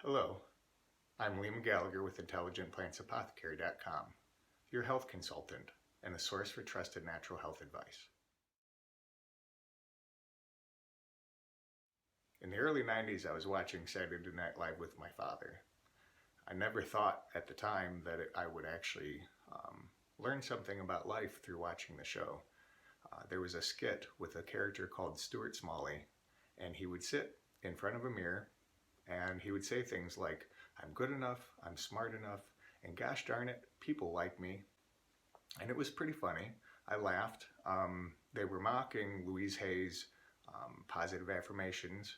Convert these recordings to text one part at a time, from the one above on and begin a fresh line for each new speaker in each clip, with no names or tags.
Hello, I'm Liam Gallagher with IntelligentPlantsApothecary.com, your health consultant and a source for trusted natural health advice. In the early 90s, I was watching Saturday Night Live with my father. I never thought at the time that I would actually learn something about life through watching the show. There was a skit with a character called Stuart Smalley, and he would sit in front of a mirror and he would say things like, "I'm good enough, I'm smart enough, and gosh darn it, people like me." And it was pretty funny. I laughed. They were mocking Louise Hay's positive affirmations.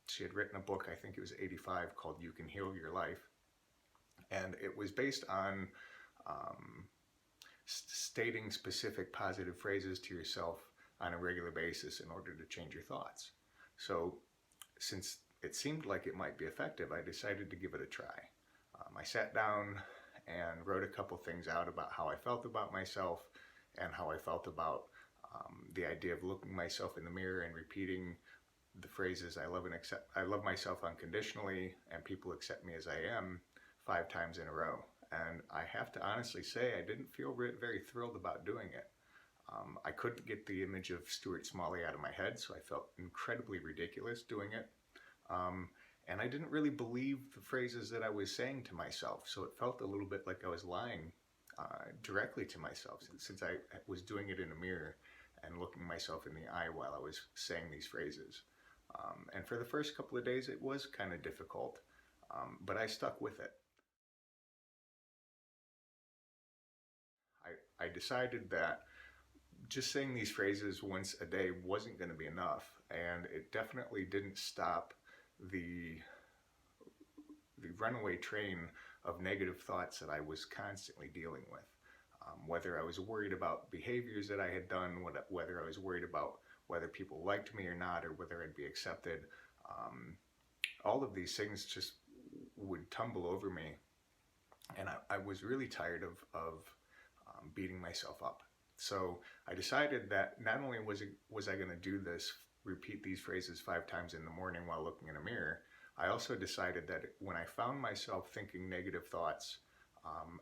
She had written a book, I think it was 85, called You Can Heal Your Life. And it was based on stating specific positive phrases to yourself on a regular basis in order to change your thoughts. So since it seemed like it might be effective, I decided to give it a try. I sat down and wrote a couple things out about how I felt about myself and how I felt about the idea of looking myself in the mirror and repeating the phrases, I love myself unconditionally and people accept me as I am, 5 times in a row. And I have to honestly say I didn't feel very thrilled about doing it. I couldn't get the image of Stuart Smalley out of my head, so I felt incredibly ridiculous doing it. And I didn't really believe the phrases that I was saying to myself, so it felt a little bit like I was lying directly to myself, since I was doing it in a mirror and looking myself in the eye while I was saying these phrases. And for the first couple of days it was kind of difficult, but I stuck with it. I decided that just saying these phrases once a day wasn't going to be enough, and it definitely didn't stop the runaway train of negative thoughts that I was constantly dealing with. Whether I was worried about behaviors that I had done, whether I was worried about whether people liked me or not, or whether I'd be accepted, all of these things just would tumble over me, and I was really tired of beating myself up. So I decided that not only was I going to do this, repeat these phrases 5 times in the morning while looking in a mirror, I also decided that when I found myself thinking negative thoughts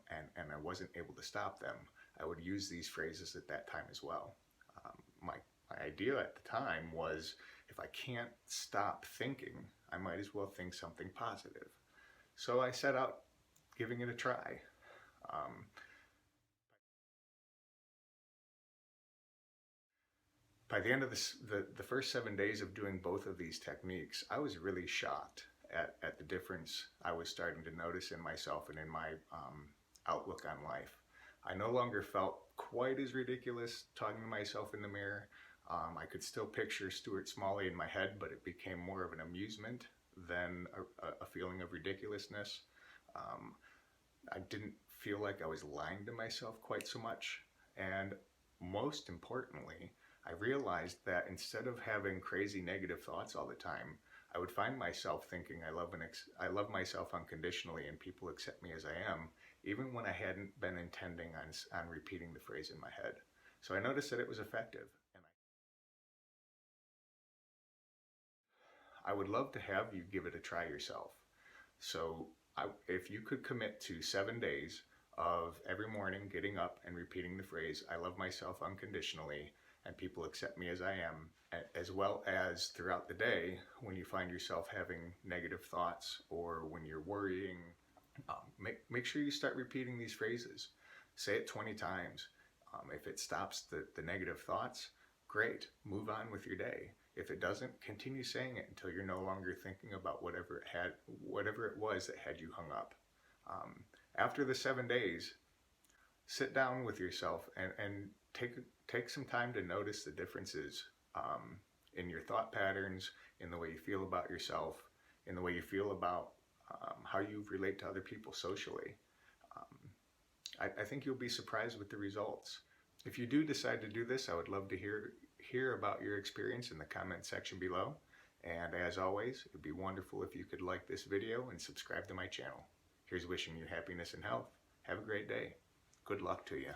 and I wasn't able to stop them, I would use these phrases at that time as well. My idea at the time was, if I can't stop thinking, I might as well think something positive. So I set out giving it a try. By the end of the first 7 days of doing both of these techniques, I was really shocked at the difference I was starting to notice in myself and in my outlook on life. I no longer felt quite as ridiculous talking to myself in the mirror. I could still picture Stuart Smalley in my head, but it became more of an amusement than a feeling of ridiculousness. I didn't feel like I was lying to myself quite so much. And most importantly, I realized that instead of having crazy negative thoughts all the time, I would find myself thinking I love myself unconditionally and people accept me as I am, even when I hadn't been intending on repeating the phrase in my head. So I noticed that it was effective. And I would love to have you give it a try yourself. So if you could commit to 7 days of every morning getting up and repeating the phrase, "I love myself unconditionally and people accept me as I am," as well as throughout the day when you find yourself having negative thoughts or when you're worrying, make sure you start repeating these phrases. Say it 20 times. If it stops the negative thoughts, great, move on with your day. If it doesn't, continue saying it until you're no longer thinking about whatever it was that had you hung up. After the 7 days, sit down with yourself and take some time to notice the differences in your thought patterns, in the way you feel about yourself, in the way you feel about how you relate to other people socially. I think you'll be surprised with the results. If you do decide to do this, I would love to hear about your experience in the comment section below. And as always, it'd be wonderful if you could like this video and subscribe to my channel. Here's wishing you happiness and health. Have a great day. Good luck to you.